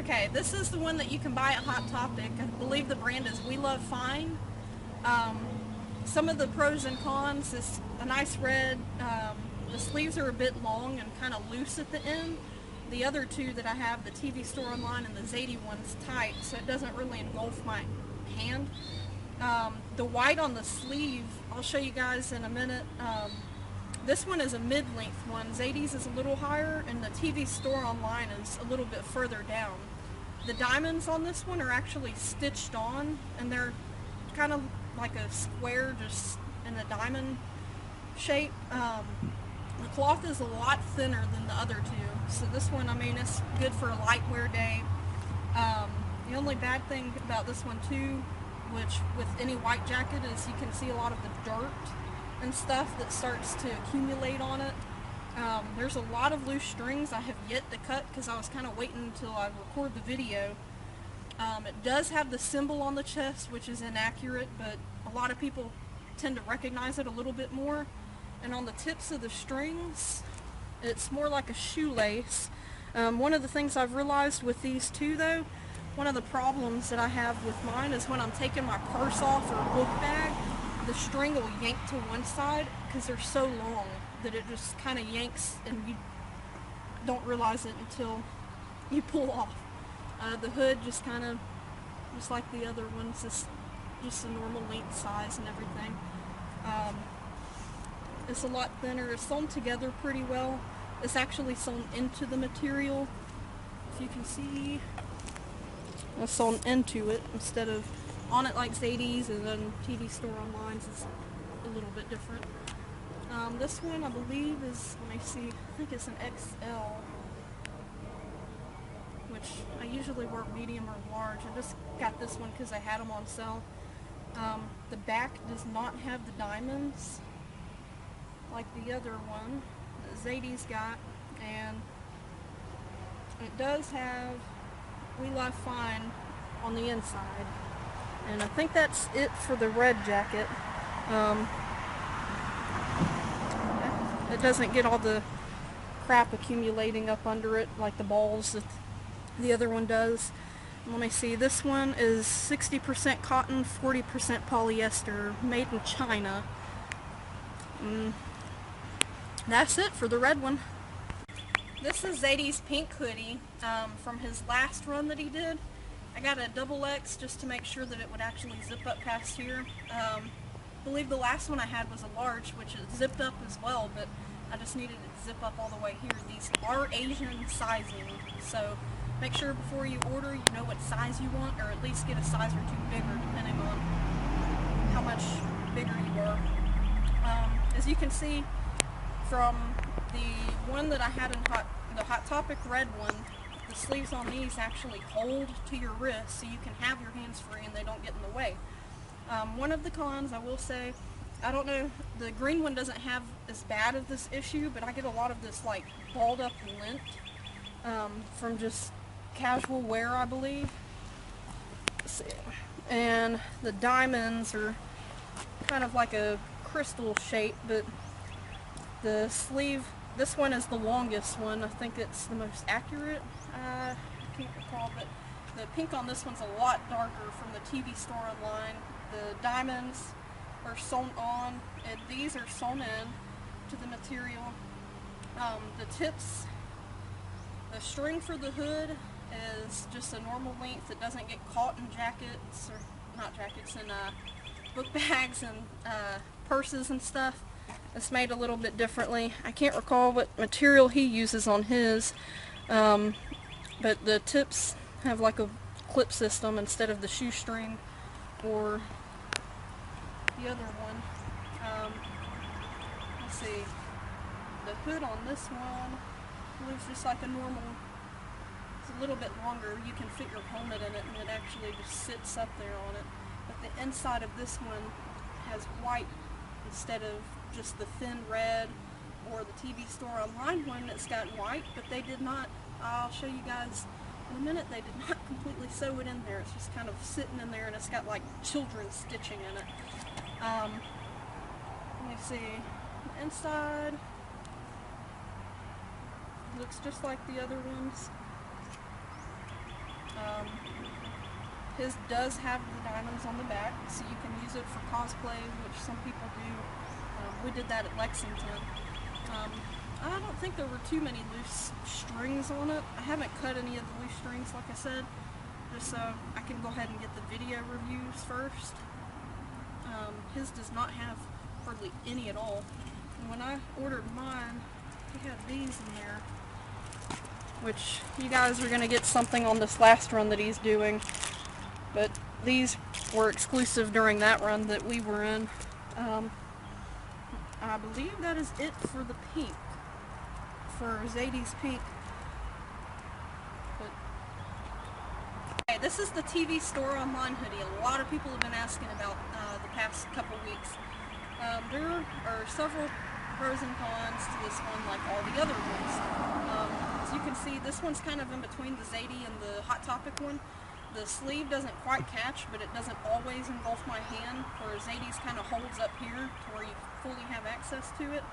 Okay, this is the one that you can buy at Hot Topic. I believe the brand is We Love Fine. Some of the pros and cons is a nice red. The sleeves are a bit long and kind of loose at the end. The other two that I have, the TV Store Online and the Zade one's tight, so it doesn't really engulf my hand. The white on the sleeve, I'll show you guys in a minute. This one is a mid-length one. Zade's is a little higher, and the TV Store Online is a little bit further down. The diamonds on this one are actually stitched on, and they're kind of like a square, just in a diamond shape. The cloth is a lot thinner than the other two, so this one, I mean, it's good for a light wear day. The only bad thing about this one too, which with any white jacket, is you can see a lot of the dirt and stuff that starts to accumulate on it. There's a lot of loose strings I have yet to cut because I was kind of waiting until I record the video. It does have the symbol on the chest, which is inaccurate, but a lot of people tend to recognize it a little bit more. And on the tips of the strings, it's more like a shoelace. One of the things I've realized with these two though, one of the problems that I have with mine is when I'm taking my purse off or a book bag, the string will yank to one side because they're so long that it just kind of yanks and you don't realize it until you pull off. The hood just kind of, just like the other ones, is just a normal length size and everything. It's a lot thinner. It's sewn together pretty well. It's actually sewn into the material. If you can see, it's sewn into it instead of on it like Zade's, and then TV Store Online's is a little bit different. This one I believe is, let me see, I think it's an XL, which I usually wear medium or large. I just got this one because I had them on sale. The back does not have the diamonds like the other one that Zade's got, and it does have We Love Fine on the inside. And I think that's it for the red jacket. It doesn't get all the crap accumulating up under it like the balls that the other one does. Let me see, this one is 60% cotton, 40% polyester, made in China. That's it for the red one. This is Zade's pink hoodie from his last run that he did. I got a XX just to make sure that it would actually zip up past here. I believe the last one I had was a large, which is zipped up as well, but I just needed it to zip up all the way here. These are Asian sizing, so make sure before you order you know what size you want, or at least get a size or two bigger depending on how much bigger you are. As you can see from the one that I had in the Hot Topic red one, the sleeves on these actually hold to your wrist so you can have your hands free and they don't get in the way. One of the cons, I will say, I don't know, the green one doesn't have as bad of this issue, but I get a lot of this like balled up lint from just casual wear, I believe. Let's see. And the diamonds are kind of like a crystal shape, but the sleeve, this one is the longest one. I think it's the most accurate. I can't recall, but the pink on this one's a lot darker from the TV Store Online. The diamonds are sewn on, and these are sewn in to the material. The tips, the string for the hood is just a normal length. It doesn't get caught in jackets, or not jackets, in book bags and purses and stuff. It's made a little bit differently. I can't recall what material he uses on his, but the tips have like a clip system instead of the shoestring or the other one. Let's see, the hood on this one looks just like a normal, it's a little bit longer. You can fit your helmet in it and it actually just sits up there on it. But the inside of this one has white instead of just the thin red, or the TV Store Online one that's got white, but they did not, I'll show you guys in a minute, they did not completely sew it in there. It's just kind of sitting in there, and it's got like children's stitching in it. Let me see, the inside looks just like the other ones. His does have the diamonds on the back, so you can use it for cosplay, which some people do. We did that at Lexington. I don't think there were too many loose strings on it. I haven't cut any of the loose strings, like I said, just so I can go ahead and get the video reviews first. His does not have hardly any at all. And when I ordered mine, he had these in there, which you guys are going to get something on this last run that he's doing, but these were exclusive during that run that we were in. I believe that is it for the pink, for Zade's pink. But, okay, this is the TV Store Online hoodie. A lot of people have been asking about the past couple weeks. There are several pros and cons to this one, like all the other ones. As you can see, this one's kind of in between the Zade and the Hot Topic one. The sleeve doesn't quite catch, but it doesn't always engulf my hand, whereas Zade's kind of holds up here to where you fully have access to it.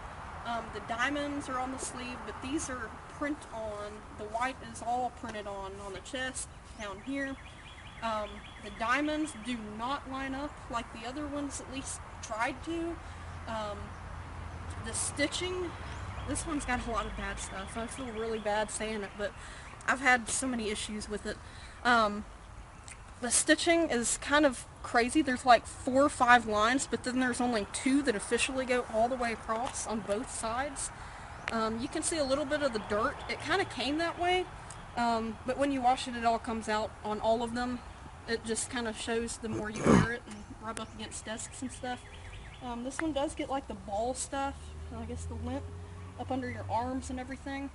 The diamonds are on the sleeve, but these are print on. The white is all printed on the chest, down here. The diamonds do not line up like the other ones at least tried to. The stitching, this one's got a lot of bad stuff. I feel really bad saying it, but I've had so many issues with it. The stitching is kind of crazy. There's like 4 or 5 lines, but then there's only 2 that officially go all the way across on both sides. You can see a little bit of the dirt. It kind of came that way, but when you wash it, it all comes out on all of them. It just kind of shows the more you wear it and rub up against desks and stuff. This one does get like the ball stuff, I guess the lint, up under your arms and everything.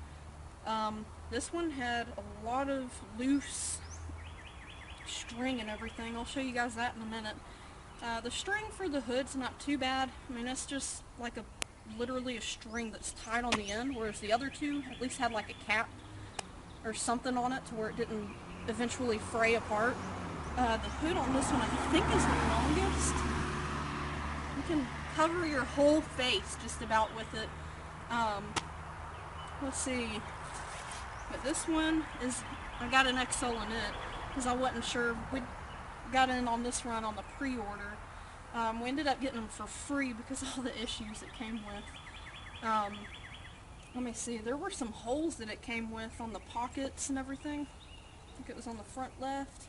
This one had a lot of loose string and everything. I'll show you guys that in a minute. The string for the hood's not too bad. I mean, it's just like literally a string that's tied on the end, whereas the other 2 at least had like a cap or something on it to where it didn't eventually fray apart. The hood on this one I think is the longest. You can cover your whole face just about with it. Let's see. But this one is, I got an XL in it because I wasn't sure. We got in on this run on the pre-order. We ended up getting them for free because of all the issues it came with. Let me see. There were some holes that it came with on the pockets and everything. I think it was on the front left.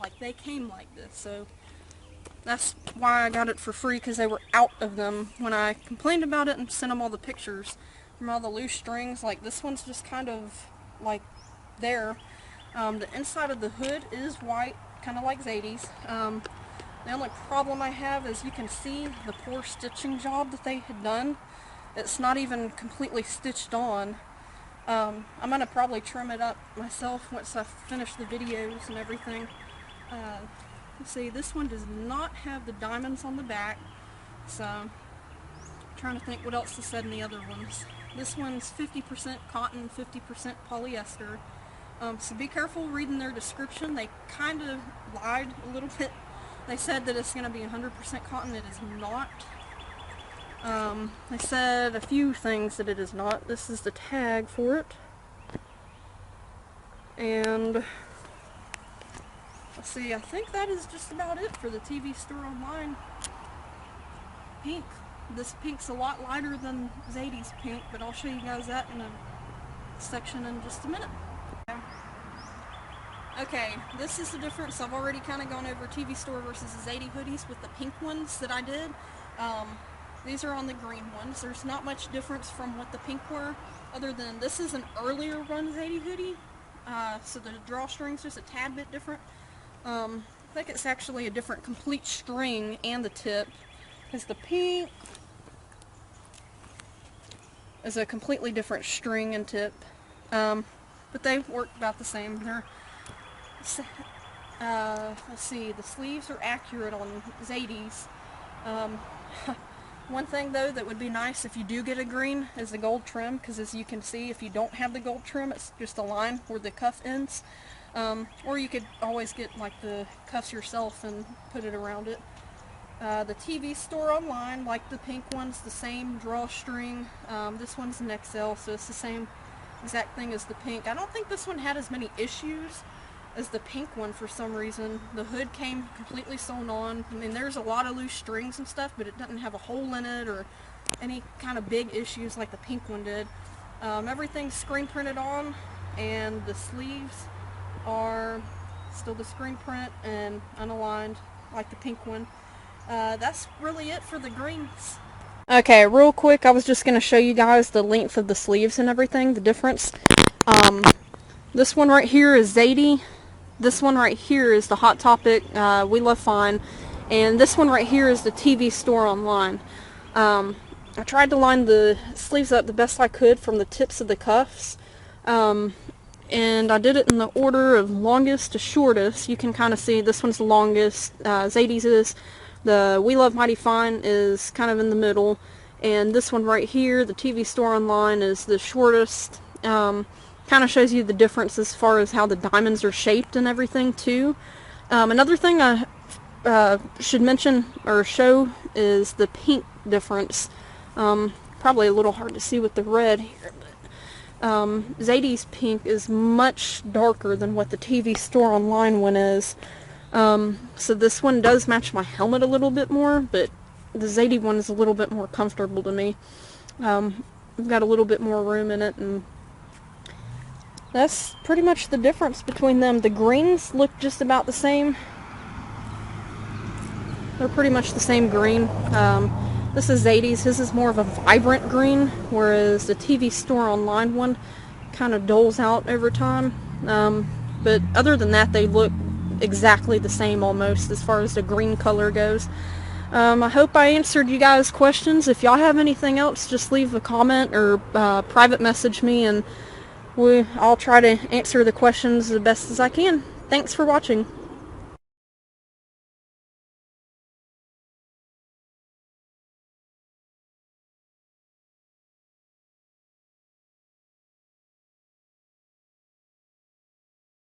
Like, they came like this, so that's why I got it for free, because they were out of them when I complained about it and sent them all the pictures from all the loose strings. Like, this one's just kind of like there. The inside of the hood is white, kind of like Zade's. The only problem I have is you can see the poor stitching job that they had done. It's not even completely stitched on. I'm going to probably trim it up myself once I finish the videos and everything. Let's see, this one does not have the diamonds on the back, so I'm trying to think what else is said in the other ones. This one's 50% cotton, 50% polyester. So be careful reading their description. They kind of lied a little bit. They said that it's going to be 100% cotton. It is not. They said a few things that it is not. This is the tag for it. And let's see, I think that is just about it for the TV Store Online pink. This pink's a lot lighter than Zade's pink, but I'll show you guys that in a section in just a minute. Okay, this is the difference. I've already kind of gone over TV Store versus the Zade hoodies with the pink ones that I did. These are on the green ones. There's not much difference from what the pink were, other than this is an earlier run Zade hoodie, so the drawstring's just a tad bit different. I think it's actually a different complete string and the tip, because the pink is a completely different string and tip, but they work about the same. They're let's see, the sleeves are accurate on Zade's. One thing though that would be nice if you do get a green is the gold trim, because as you can see, if you don't have the gold trim, it's just a line where the cuff ends. Or you could always get like the cuffs yourself and put it around it. The TV Store Online, like the pink one's the same drawstring. This one's an XL, so it's the same exact thing as the pink. I don't think this one had as many issues is the pink one for some reason. The hood came completely sewn on. I mean, there's a lot of loose strings and stuff, but it doesn't have a hole in it or any kind of big issues like the pink one did. Everything's screen printed on, and the sleeves are still the screen print and unaligned like the pink one. That's really it for the greens. Okay, real quick, I was just going to show you guys the length of the sleeves and everything, the difference. This one right here is Zade. This one right here is the Hot Topic, We Love Fine. And this one right here is the TV Store Online. I tried to line the sleeves up the best I could from the tips of the cuffs. And I did it in the order of longest to shortest. You can kind of see this one's the longest. Zade's is. The We Love Mighty Fine is kind of in the middle. And this one right here, the TV Store Online, is the shortest. Kind of shows you the difference as far as how the diamonds are shaped and everything too. Another thing I should mention or show is the pink difference. Probably a little hard to see with the red here, but Zade's pink is much darker than what the TV Store Online one is. So this one does match my helmet a little bit more, but the Zade one is a little bit more comfortable to me. I've got a little bit more room in it, and that's pretty much the difference between them. The greens look just about the same. They're pretty much the same green. This is Zade's. His is more of a vibrant green, whereas the TV Store Online one kind of doles out over time. But other than that, they look exactly the same almost as far as the green color goes. I hope I answered you guys' questions. If y'all have anything else, just leave a comment or private message me, and I'll try to answer the questions the best as I can. Thanks for watching.